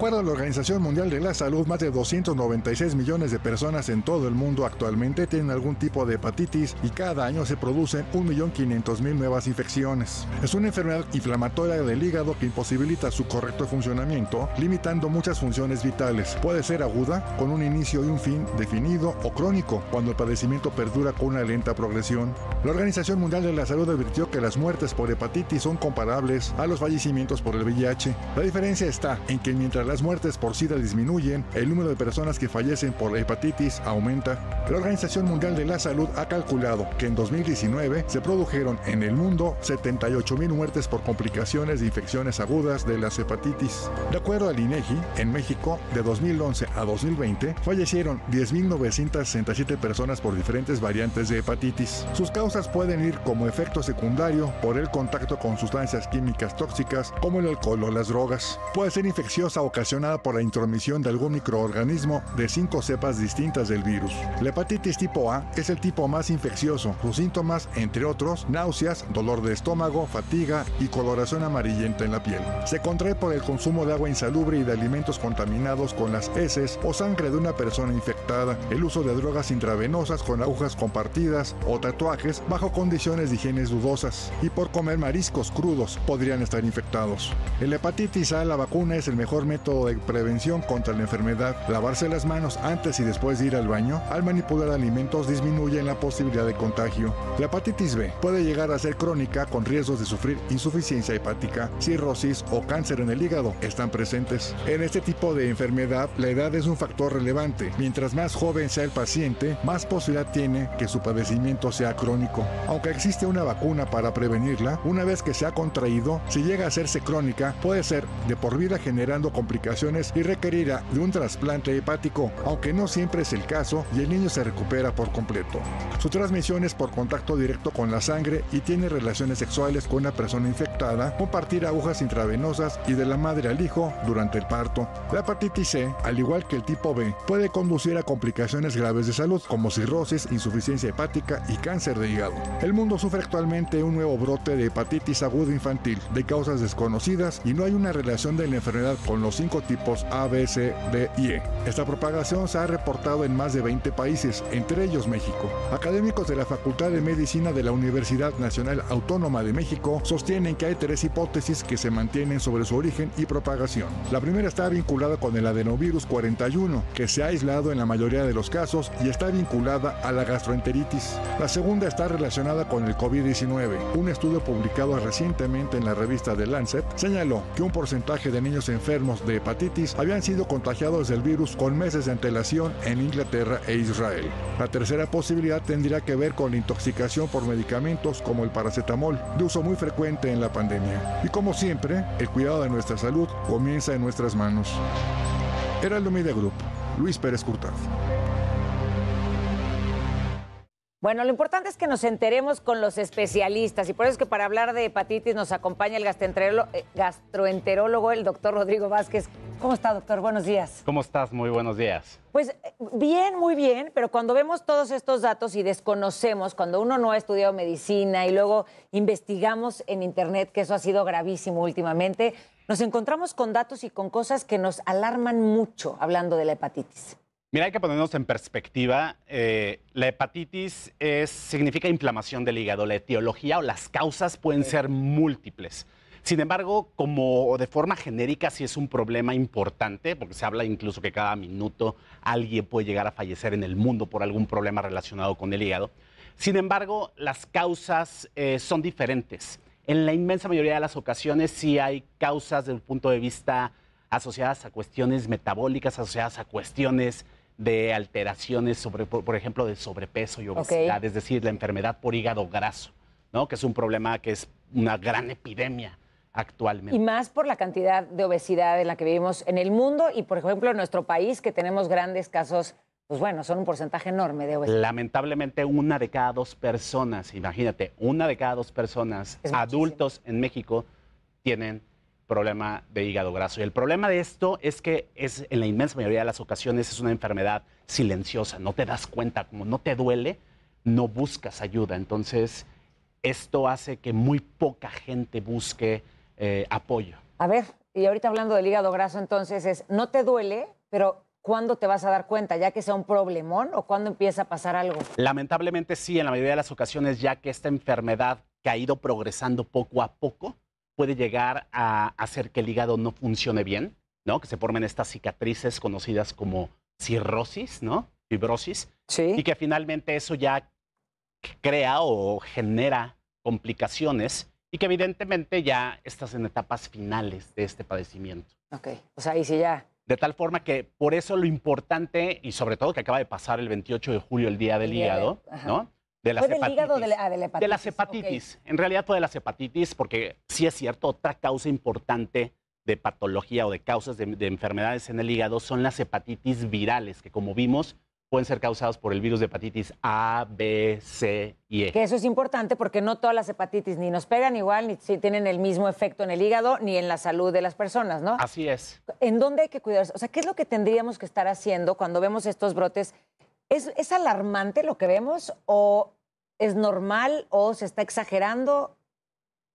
acuerdo a la Organización Mundial de la Salud, más de 296 millones de personas en todo el mundo actualmente tienen algún tipo de hepatitis y cada año se producen 1.500.000 nuevas infecciones. Es una enfermedad inflamatoria del hígado que imposibilita su correcto funcionamiento, limitando muchas funciones vitales. Puede ser aguda, con un inicio y un fin definido, o crónico, cuando el padecimiento perdura con una lenta progresión. La Organización Mundial de la Salud advirtió que las muertes por hepatitis son comparables a los fallecimientos por el VIH. La diferencia está en que mientras las muertes por SIDA disminuyen, el número de personas que fallecen por hepatitis aumenta. La Organización Mundial de la Salud ha calculado que en 2019 se produjeron en el mundo 78.000 muertes por complicaciones de infecciones agudas de las hepatitis. De acuerdo al INEGI, en México, de 2011 a 2020, fallecieron 10.967 personas por diferentes variantes de hepatitis. Sus causas pueden ir como efecto secundario por el contacto con sustancias químicas tóxicas como el alcohol o las drogas. Puede ser infecciosa ocasionada por la intromisión de algún microorganismo de 5 cepas distintas del virus. La hepatitis tipo A es el tipo más infeccioso. Sus síntomas, entre otros, náuseas, dolor de estómago, fatiga y coloración amarillenta en la piel. Se contrae por el consumo de agua insalubre y de alimentos contaminados con las heces o sangre de una persona infectada, el uso de drogas intravenosas con agujas compartidas o tatuajes bajo condiciones de higiene dudosas, y por comer mariscos crudos podrían estar infectados. En la hepatitis A, la vacuna es el mejor método de prevención contra la enfermedad. Lavarse las manos antes y después de ir al baño al manipular alimentos disminuye la posibilidad de contagio. La hepatitis B puede llegar a ser crónica con riesgos de sufrir insuficiencia hepática, cirrosis o cáncer en el hígado están presentes. En este tipo de enfermedad, la edad es un factor relevante. Mientras más joven sea el paciente, más posibilidad tiene que su padecimiento sea crónico. Aunque existe una vacuna para prevenirla, una vez que se ha contraído, si llega a hacerse crónica, puede ser de por vida generando complicaciones y requerirá de un trasplante hepático, aunque no siempre es el caso y el niño se recupera por completo. Su transmisión es por contacto directo con la sangre y tiene relaciones sexuales con una persona infectada, compartir agujas intravenosas y de la madre al hijo durante el parto. La hepatitis C, al igual que el tipo B, puede conducir a complicaciones graves de salud como cirrosis, insuficiencia hepática y cáncer de hígado. El mundo sufre actualmente un nuevo brote de hepatitis aguda infantil de causas desconocidas y no hay una relación de la enfermedad con los 5 tipos A, B, C, D y E. Esta propagación se ha reportado en más de 20 países, entre ellos México. Académicos de la Facultad de Medicina de la Universidad Nacional Autónoma de México sostienen que hay 3 hipótesis que se mantienen sobre su origen y propagación. La primera está vinculada con el adenovirus 41, que se ha aislado en la mayoría de los casos y está vinculada a la gastroenteritis. La segunda está relacionada con el COVID-19. Un estudio publicado recientemente en la revista The Lancet señaló que un porcentaje de niños enfermos de hepatitis habían sido contagiados del virus con meses de antelación en Inglaterra e Israel. La tercera posibilidad tendría que ver con la intoxicación por medicamentos como el paracetamol, de uso muy frecuente en la pandemia. Y como siempre, el cuidado de nuestra salud comienza en nuestras manos. Heraldo Media Group, Luis Pérez Curtad. Bueno, lo importante es que nos enteremos con los especialistas y por eso es que para hablar de hepatitis nos acompaña el gastroenterólogo, el doctor Rodrigo Vázquez. ¿Cómo está, doctor? Buenos días. ¿Cómo estás? Muy buenos días. Pues bien, muy bien, pero cuando vemos todos estos datos y desconocemos, cuando uno no ha estudiado medicina y luego investigamos en internet, que eso ha sido gravísimo últimamente, nos encontramos con datos y con cosas que nos alarman mucho hablando de la hepatitis. Mira, hay que ponernos en perspectiva. La hepatitis significa inflamación del hígado. La etiología o las causas pueden ser múltiples. Sin embargo, como de forma genérica, sí es un problema importante, porque se habla incluso que cada minuto alguien puede llegar a fallecer en el mundo por algún problema relacionado con el hígado. Sin embargo, las causas son diferentes. En la inmensa mayoría de las ocasiones sí hay causas desde el punto de vista asociadas a cuestiones metabólicas, asociadas a cuestiones de alteraciones, por ejemplo, de sobrepeso y obesidad, okay. Es decir, la enfermedad por hígado graso, ¿no? Que es un problema que es una gran epidemia actualmente. Y más por la cantidad de obesidad en la que vivimos en el mundo y, por ejemplo, en nuestro país, que tenemos grandes casos, pues bueno, son un porcentaje enorme de obesidad. Lamentablemente, 1 de cada 2 personas, imagínate, 1 de cada 2 personas adultos en México tienen problema de hígado graso. Y el problema de esto es que en la inmensa mayoría de las ocasiones es una enfermedad silenciosa, no te das cuenta, como no te duele, no buscas ayuda. Entonces, esto hace que muy poca gente busque apoyo. A ver, y ahorita hablando del hígado graso, entonces es, no te duele, pero ¿cuándo te vas a dar cuenta? ¿Ya que sea un problemón o cuándo empieza a pasar algo? Lamentablemente sí, en la mayoría de las ocasiones, ya que esta enfermedad que ha ido progresando poco a poco puede llegar a hacer que el hígado no funcione bien, ¿no? Que se formen estas cicatrices conocidas como cirrosis, ¿no? Fibrosis. Sí. Y que finalmente eso ya crea o genera complicaciones y que evidentemente ya estás en etapas finales de este padecimiento. Ok, o sea, ahí sí ya. De tal forma que por eso lo importante, y sobre todo que acaba de pasar el 28 de julio, el Día del Hígado, ¿no? De las ¿Fue del hígado o de la hepatitis? De las hepatitis. Okay. En realidad fue de las hepatitis porque sí es cierto, otra causa importante de patología o de causas de enfermedades en el hígado son las hepatitis virales, que como vimos pueden ser causadas por el virus de hepatitis A, B, C y E. Que eso es importante porque no todas las hepatitis ni nos pegan igual, ni tienen el mismo efecto en el hígado, ni en la salud de las personas, ¿no? Así es. ¿En dónde hay que cuidarse? O sea, ¿qué es lo que tendríamos que estar haciendo cuando vemos estos brotes? ¿Es alarmante lo que vemos o es normal o se está exagerando?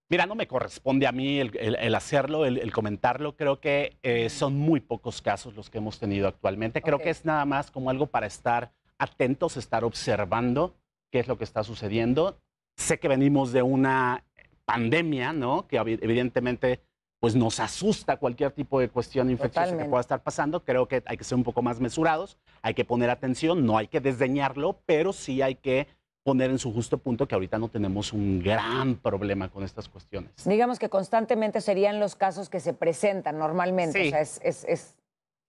Mira, no me corresponde a mí el hacerlo, el comentarlo. Creo que son muy pocos casos los que hemos tenido actualmente. Creo que es nada más como algo para estar atentos, estar observando qué es lo que está sucediendo. Sé que venimos de una pandemia, ¿no? Que evidentemente pues nos asusta cualquier tipo de cuestión infecciosa que pueda estar pasando. Creo que hay que ser un poco más mesurados, hay que poner atención, no hay que desdeñarlo, pero sí hay que poner en su justo punto que ahorita no tenemos un gran problema con estas cuestiones. Digamos que constantemente serían los casos que se presentan normalmente. Sí. O sea,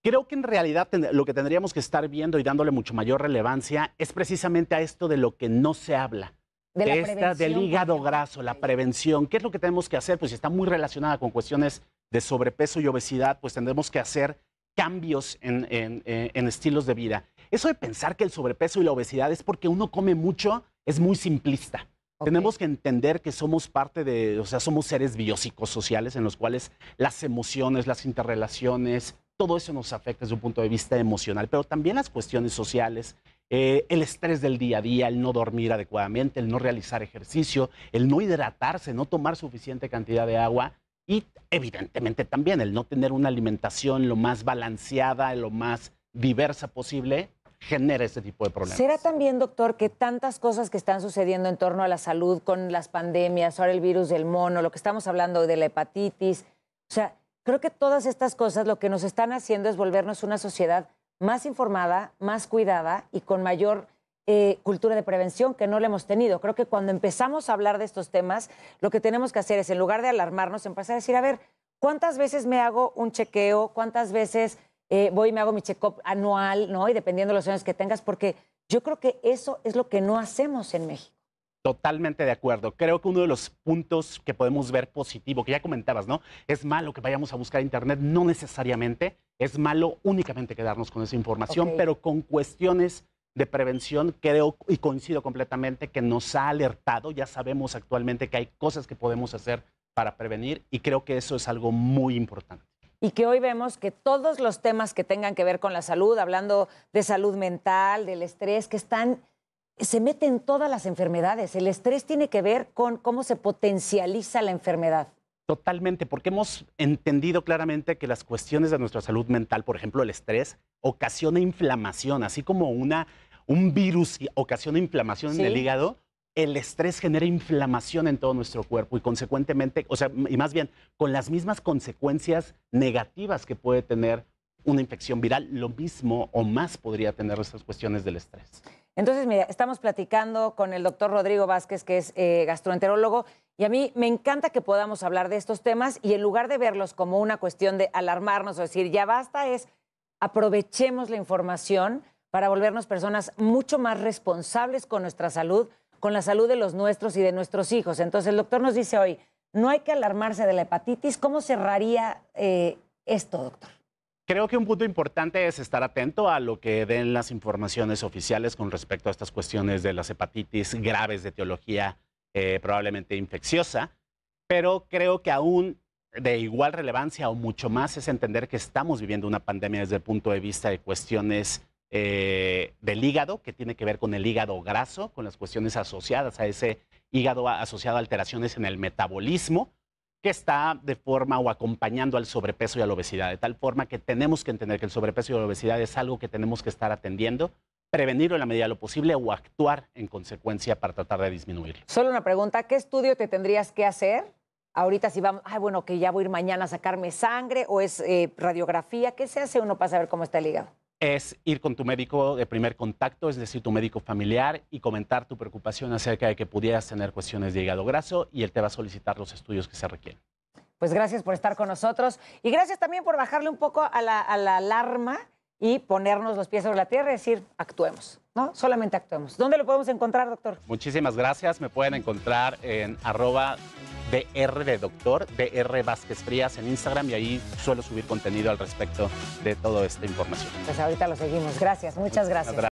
Creo que en realidad lo que tendríamos que estar viendo y dándole mucho mayor relevancia es precisamente a esto de lo que no se habla. Del hígado graso, la prevención. ¿Qué es lo que tenemos que hacer? Pues si está muy relacionada con cuestiones de sobrepeso y obesidad, pues tendremos que hacer cambios en estilos de vida. Eso de pensar que el sobrepeso y la obesidad es porque uno come mucho es muy simplista. Tenemos que entender que somos parte de, o sea, somos seres biopsicosociales en los cuales las emociones, las interrelaciones, todo eso nos afecta desde un punto de vista emocional, pero también las cuestiones sociales, el estrés del día a día, el no dormir adecuadamente, el no realizar ejercicio, el no hidratarse, no tomar suficiente cantidad de agua y evidentemente también el no tener una alimentación lo más balanceada, lo más diversa posible, genera este tipo de problemas. ¿Será también, doctor, que tantas cosas que están sucediendo en torno a la salud con las pandemias, ahora el virus del mono, lo que estamos hablando de la hepatitis, o sea, creo que todas estas cosas lo que nos están haciendo es volvernos una sociedad más informada, más cuidada y con mayor cultura de prevención que no la hemos tenido? Creo que cuando empezamos a hablar de estos temas, lo que tenemos que hacer es, en lugar de alarmarnos, empezar a decir, a ver, ¿cuántas veces me hago un chequeo? ¿Cuántas veces voy y me hago mi check-up anual, ¿no? Y dependiendo de los años que tengas, porque yo creo que eso es lo que no hacemos en México. Totalmente de acuerdo. Creo que uno de los puntos que podemos ver positivo, que ya comentabas, ¿no? Es malo que vayamos a buscar internet, no necesariamente. Es malo únicamente quedarnos con esa información, pero con cuestiones de prevención creo y coincido completamente que nos ha alertado. Ya sabemos actualmente que hay cosas que podemos hacer para prevenir y creo que eso es algo muy importante. Y que hoy vemos que todos los temas que tengan que ver con la salud, hablando de salud mental, del estrés, que se meten todas las enfermedades. El estrés tiene que ver con cómo se potencializa la enfermedad. Totalmente, porque hemos entendido claramente que las cuestiones de nuestra salud mental, por ejemplo, el estrés, ocasiona inflamación, así como un virus ocasiona inflamación en el hígado. El estrés genera inflamación en todo nuestro cuerpo y consecuentemente, o sea, y más bien con las mismas consecuencias negativas que puede tener una infección viral, lo mismo o más podría tener estas cuestiones del estrés. Entonces, mira, estamos platicando con el doctor Rodrigo Vázquez, que es gastroenterólogo, y a mí me encanta que podamos hablar de estos temas y en lugar de verlos como una cuestión de alarmarnos o decir, ya basta, aprovechemos la información para volvernos personas mucho más responsables con nuestra salud, con la salud de los nuestros y de nuestros hijos. Entonces, el doctor nos dice hoy, no hay que alarmarse de la hepatitis. ¿Cómo cerraría esto, doctor? Creo que un punto importante es estar atento a lo que den las informaciones oficiales con respecto a estas cuestiones de las hepatitis graves de etiología probablemente infecciosa, pero creo que aún de igual relevancia o mucho más es entender que estamos viviendo una pandemia desde el punto de vista de cuestiones del hígado, que tiene que ver con el hígado graso, con las cuestiones asociadas a ese hígado asociado a alteraciones en el metabolismo, que está de forma o acompañando al sobrepeso y a la obesidad, de tal forma que tenemos que entender que el sobrepeso y la obesidad es algo que tenemos que estar atendiendo, prevenirlo en la medida de lo posible o actuar en consecuencia para tratar de disminuirlo. Solo una pregunta, ¿qué estudio te tendrías que hacer? Ahorita si vamos, bueno, que ya voy a ir mañana a sacarme sangre o es radiografía, ¿qué se hace uno para saber cómo está el hígado? Es ir con tu médico de primer contacto, es decir, tu médico familiar, y comentar tu preocupación acerca de que pudieras tener cuestiones de hígado graso y él te va a solicitar los estudios que se requieren. Pues gracias por estar con nosotros y gracias también por bajarle un poco a la alarma y ponernos los pies sobre la tierra y decir, actuemos, ¿no? Solamente actuemos. ¿Dónde lo podemos encontrar, doctor? Muchísimas gracias. Me pueden encontrar en @dr de doctor, Dr. Vázquez Frías en Instagram, y ahí suelo subir contenido al respecto de toda esta información. Pues ahorita lo seguimos. Gracias, muchas gracias.